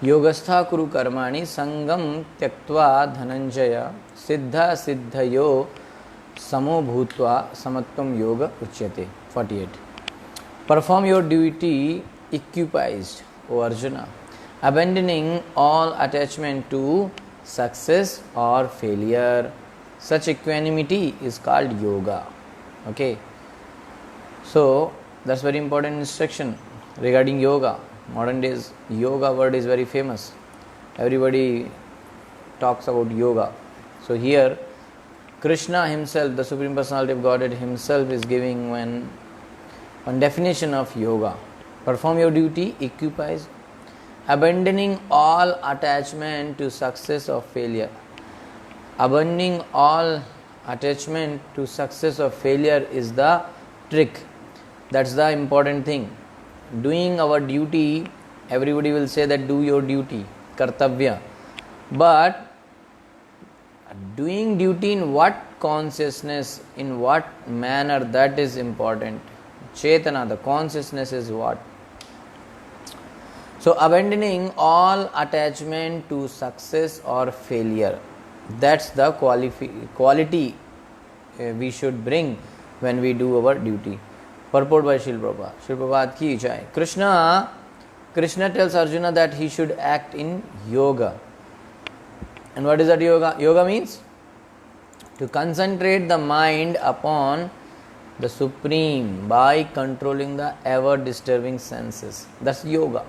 योगस्था कुरु कर्माणि संगम त्यक्त्वा धनंजय सिद्धा सिद्धयो समो भूत्वा समत्वम योग उच्यते. 48. Perform your duty equipoised, O Arjuna, abandoning all attachment to success or failure. Such equanimity is called yoga. Okay, so that's very important instruction regarding yoga. Modern days yoga word is very famous. Everybody talks about yoga. So here Krishna himself, the Supreme Personality of Godhead himself, is giving one definition of yoga. Perform your duty equipoised, abandoning all attachment to success or failure. Abandoning all attachment to success or failure is the trick. That's the important thing. Doing our duty, everybody will say that do your duty, kartavya. But doing duty in what consciousness, in what manner, that is important. Chetana, the consciousness is what? So abandoning all attachment to success or failure, that's the quality we should bring when we do our duty. Purport by Srila Prabhupada. Srila Prabhupada ki jai. Krishna tells Arjuna that he should act in yoga. And what is that yoga? Yoga means to concentrate the mind upon the Supreme by controlling the ever disturbing senses. That's yoga.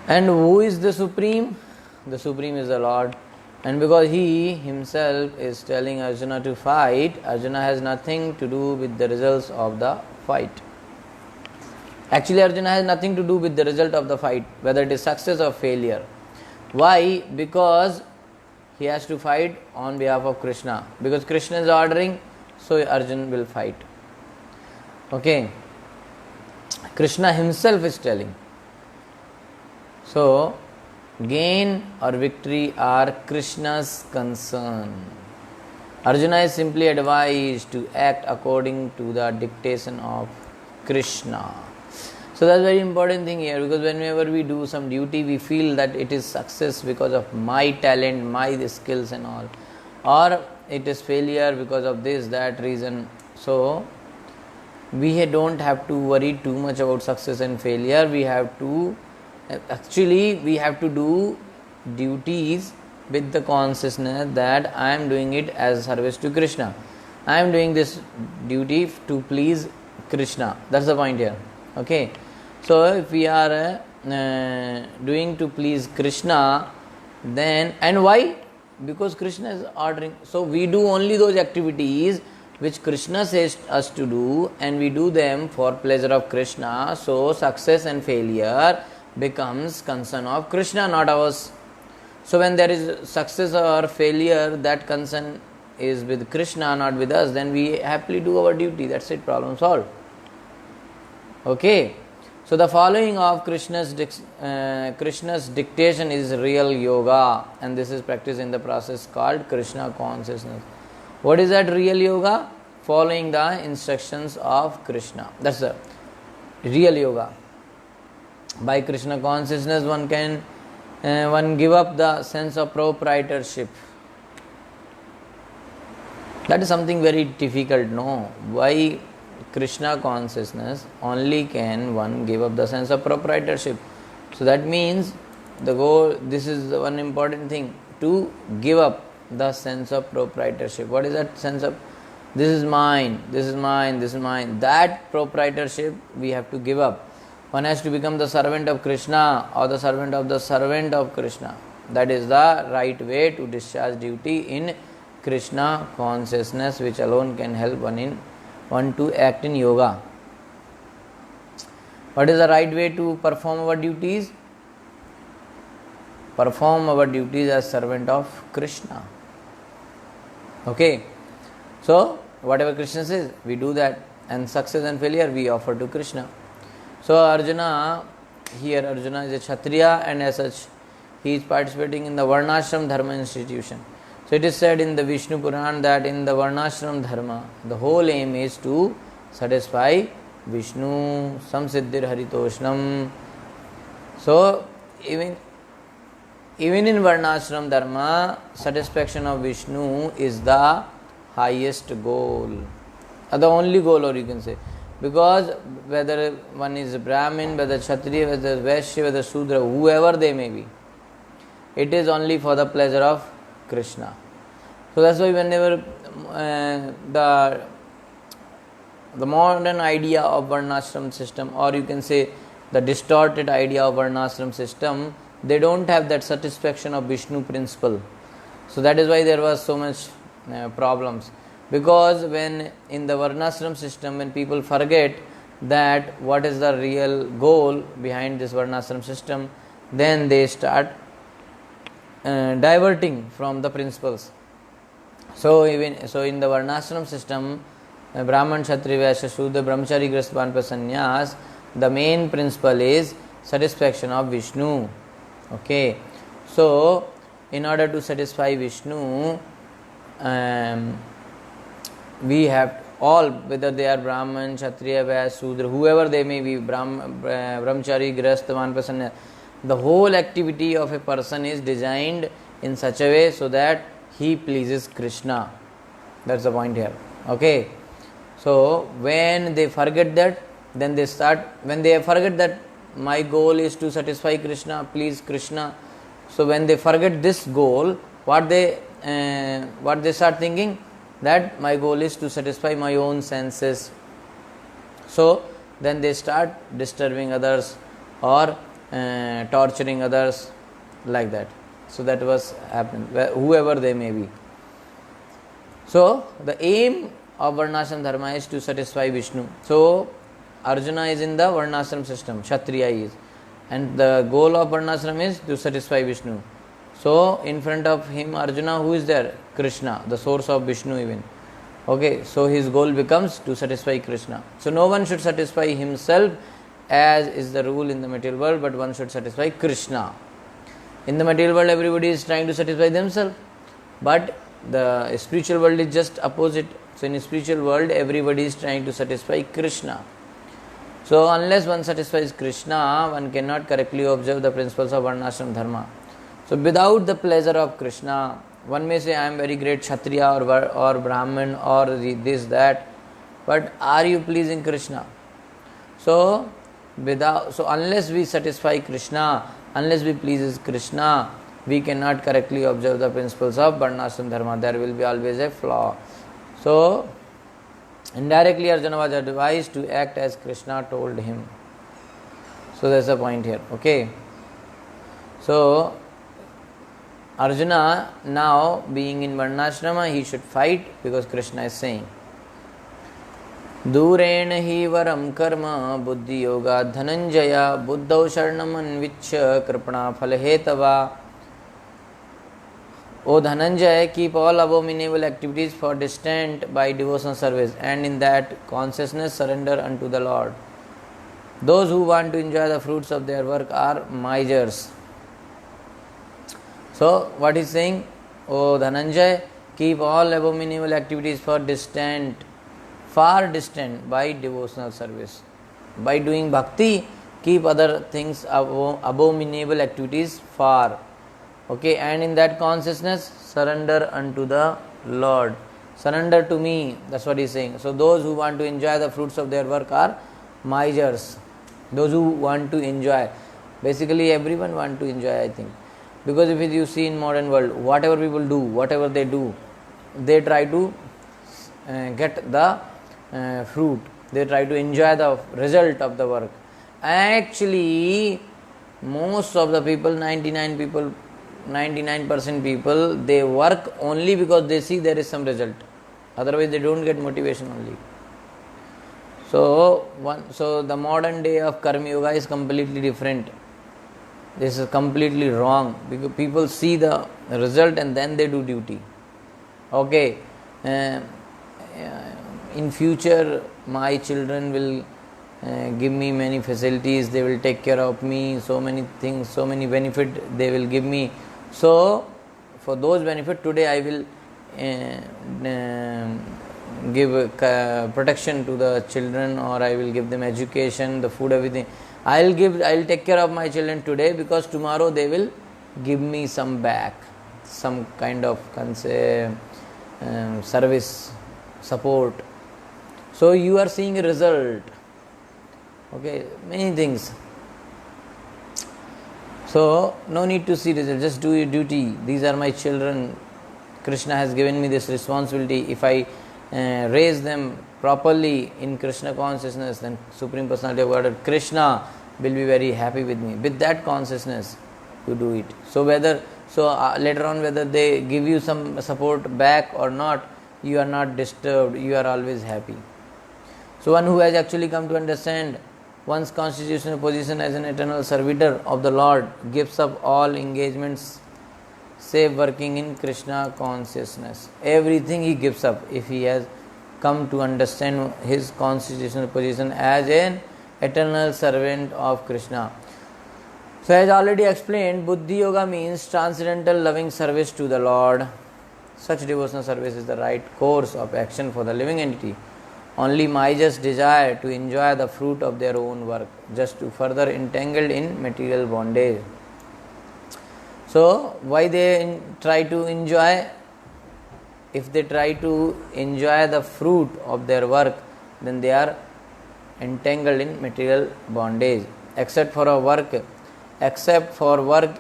And who is the Supreme? The Supreme is the Lord. And because he himself is telling Arjuna to fight, Arjuna has nothing to do with the results of the fight. Actually, Arjuna has nothing to do with the result of the fight, whether it is success or failure. Why? Because he has to fight on behalf of Krishna. Because Krishna is ordering, so Arjuna will fight. Okay. Krishna himself is telling. So, gain or victory are Krishna's concern. Arjuna is simply advised to act according to the dictation of Krishna. So that's very important thing here, because whenever we do some duty, we feel that it is success because of my talent, my skills and all, or it is failure because of this, that reason. So we don't have to worry too much about success and failure. We have to do duties with the consciousness that I am doing it as service to Krishna. I am doing this duty to please Krishna. That's the point here. Okay. So if we are doing to please Krishna, then, and why? Because Krishna is ordering. So we do only those activities which Krishna says us to do, and we do them for pleasure of Krishna. So success and failure becomes concern of Krishna, not ours. So when there is success or failure, that concern is with Krishna, not with us, then we happily do our duty. That's it, problem solved. Okay. So the following of Krishna's dictation is real yoga, and this is practiced in the process called Krishna consciousness. What is that real yoga? Following the instructions of Krishna. That's the real yoga. By Krishna consciousness, one can give up the sense of proprietorship. That is something very difficult. No, why? Krishna consciousness only can one give up the sense of proprietorship. So that means the goal, this is the one important thing, to give up the sense of proprietorship. What is that sense of, this is mine, this is mine, this is mine? That proprietorship we have to give up. One has to become the servant of Krishna, or the servant of Krishna. That is the right way to discharge duty in Krishna consciousness, which alone can help one to act in yoga. What is the right way to perform our duties? Perform our duties as servant of Krishna. Okay. So whatever Krishna says, we do that, and success and failure we offer to Krishna. So Arjuna is a Kshatriya, and as such he is participating in the Varnashram Dharma institution. So it is said in the Vishnu Puran that in the Varnashram Dharma, the whole aim is to satisfy Vishnu, Samsiddhir Haritoshnam. So even in Varnashram Dharma, satisfaction of Vishnu is the highest goal, or the only goal, or you can say, because whether one is Brahmin, whether Kshatriya, whether Vaishya, whether Sudra, whoever they may be, it is only for the pleasure of Krishna. So that's why whenever the modern idea of Varnashram system, or you can say the distorted idea of Varnashram system, they don't have that satisfaction of Vishnu principle. So that is why there was so much problems. Because when in the Varnashram system, when people forget that what is the real goal behind this Varnashram system, then they start diverting from the principles. So in the Varnashram system, Brahman, Kshatriya, Vaishya, Shudra, Brahmachari, Grihastha, Vanaprastha, Sannyas, the main principle is satisfaction of Vishnu. Okay, so in order to satisfy Vishnu, we have all, whether they are Brahman, Kshatriya, Vaishya, Shudra, whoever they may be, Brahmachari, Grihastha, Vanaprastha, the whole activity of a person is designed in such a way so that he pleases Krishna. That's the point here. Okay, so when they forget that, then they start, when they forget that my goal is to satisfy Krishna, please Krishna, so when they forget this goal, what they start thinking, that my goal is to satisfy my own senses. So then they start disturbing others or torturing others, like that. So that was happened, whoever they may be. So the aim of Varnashram Dharma is to satisfy Vishnu. So Arjuna is in the Varnashram system, Kshatriya is, and the goal of Varnashram is to satisfy Vishnu. So in front of him, Arjuna, who is there? Krishna, the source of Vishnu even. Okay, so his goal becomes to satisfy Krishna. So no one should satisfy himself, as is the rule in the material world, but one should satisfy Krishna. In the material world, everybody is trying to satisfy themselves, but the spiritual world is just opposite. So in the spiritual world, everybody is trying to satisfy Krishna. So unless one satisfies Krishna, one cannot correctly observe the principles of Varnashram Dharma. So without the pleasure of Krishna, one may say, I am very great Kshatriya or Brahmin or this, that, but are you pleasing Krishna? So unless we satisfy Krishna, unless we pleases Krishna, we cannot correctly observe the principles of Varnashram Dharma. There will be always a flaw. So indirectly Arjuna was advised to act as Krishna told him. So that's the point here. Okay. So Arjuna, now being in Varnashrama, he should fight, because Krishna is saying, Duren hi varam karma buddhi yoga dhananjaya buddhau sharanam anvichya kripana phalhetava. O Dhananjaya, keep all abominable activities for distant by devotional service, and in that consciousness surrender unto the Lord. Those who want to enjoy the fruits of their work are misers. So what is saying? O Dhananjaya, keep all abominable activities for distant, far distant by devotional service. By doing bhakti, keep other things, abominable activities far. Okay, and in that consciousness, surrender unto the Lord. Surrender to me, that's what he is saying. So those who want to enjoy the fruits of their work are misers. Those who want to enjoy. Basically everyone want to enjoy, I think. Because if you see in modern world, whatever people do, whatever they do, they try to get the fruit. They try to enjoy the result of the work. Actually, most of the people, 99% people, they work only because they see there is some result. Otherwise, they don't get motivation only. So the modern day of Karma Yoga is completely different. This is completely wrong, because people see the result and then they do duty. Okay, in future my children will give me many facilities, they will take care of me, so many things, so many benefit they will give me. So for those benefit, today I will give protection to the children, or I will give them education, the food, everything. I'll take care of my children today because tomorrow they will give me some back, some kind of service, support. So you are seeing a result. Okay, many things. So no need to see result, just do your duty. These are my children. Krishna has given me this responsibility. If I raise them properly in Krishna consciousness, then Supreme Personality of Godhead, Krishna, will be very happy with me. With that consciousness, you do it. So later on, whether they give you some support back or not, you are not disturbed. You are always happy. So one who has actually come to understand one's constitutional position as an eternal servitor of the Lord gives up all engagements save working in Krishna consciousness. Everything he gives up if he has come to understand his constitutional position as an eternal servant of Krishna. So as already explained, Buddhi Yoga means transcendental loving service to the Lord. Such devotional service is the right course of action for the living entity. Only Majas desire to enjoy the fruit of their own work, just to further entangled in material bondage. So why they try to enjoy? If they try to enjoy the fruit of their work, then they are entangled in material bondage. Except for work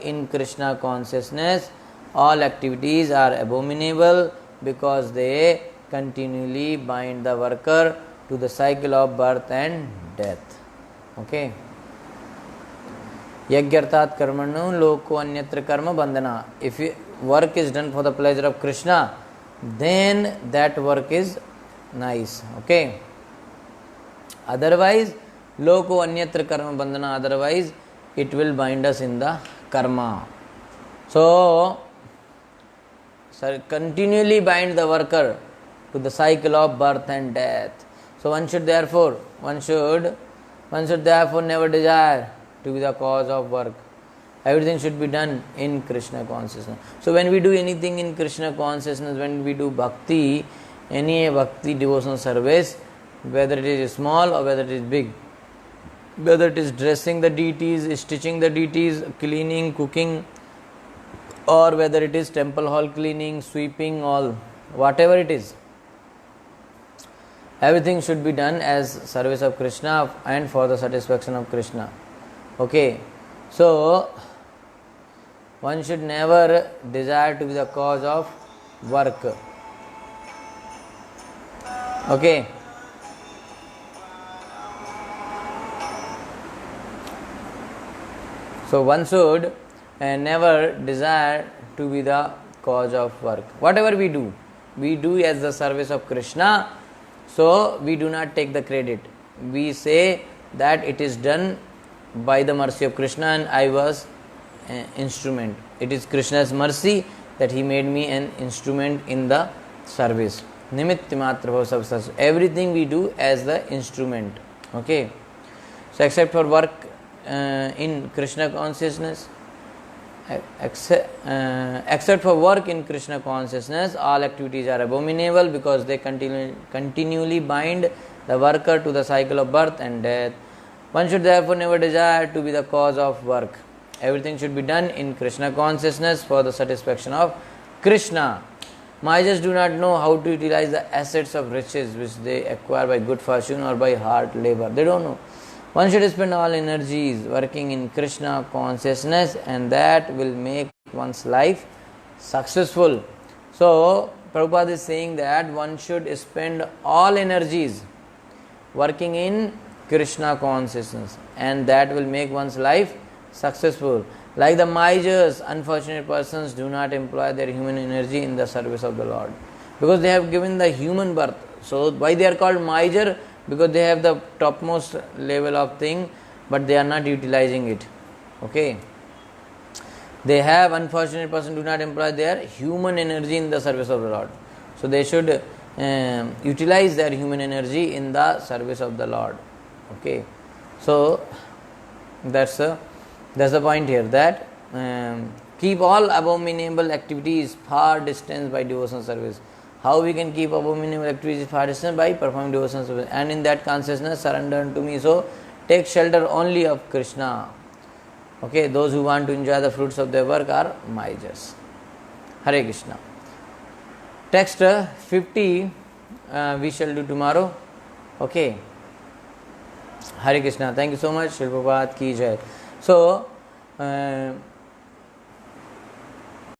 in Krishna consciousness, all activities are abominable because they continually bind the worker to the cycle of birth and death. Okay. Yagyartat karmanu loko anyatra karma bandhana. If work is done for the pleasure of Krishna, then that work is nice. Okay. Otherwise, loko anyatra karma bandhana. Otherwise, it will bind us in the karma. So continually bind the worker to the cycle of birth and death. So one should therefore never desire to be the cause of work. Everything should be done in Krishna consciousness. So when we do anything in Krishna consciousness, when we do bhakti, any bhakti devotional service, whether it is small or whether it is big, whether it is dressing the deities, stitching the deities, cleaning, cooking, or whether it is temple hall cleaning, sweeping, all, whatever it is, everything should be done as service of Krishna and for the satisfaction of Krishna. Okay, so one should never desire to be the cause of work. Okay. So one should never desire to be the cause of work. Whatever we do as the service of Krishna. So we do not take the credit. We say that it is done by the mercy of Krishna and I was an instrument. It is Krishna's mercy that he made me an instrument in the service. Nimitti matra bhav sab sach. Everything we do as the instrument. Okay. So except for work in Krishna consciousness, except for work in Krishna consciousness, all activities are abominable because they continually bind the worker to the cycle of birth and death. One should therefore never desire to be the cause of work. Everything should be done in Krishna consciousness for the satisfaction of Krishna. Majas do not know how to utilize the assets of riches which they acquire by good fortune or by hard labor. They don't know. One should spend all energies working in Krishna consciousness, and that will make one's life successful. So Prabhupada is saying that one should spend all energies working in Krishna consciousness, and that will make one's life successful. Like the Majas, unfortunate persons do not employ their human energy in the service of the Lord because they have given the human birth. So why they are called Majas? Because they have the topmost level of thing, but they are not utilizing it. Okay. They have, unfortunate person do not employ their human energy in the service of the Lord. So they should utilize their human energy in the service of the Lord. Okay. So that's the point here, that keep all abominable activities far distance by devotional service. How we can keep abominable activities far distance? By performing devotional service, and in that consciousness surrender unto me. So take shelter only of Krishna. Okay, those who want to enjoy the fruits of their work are Maijas. Hare Krishna. Text 50 we shall do tomorrow. Okay. Hare Krishna. Thank you so much. Shri Prabhupada ki jai. So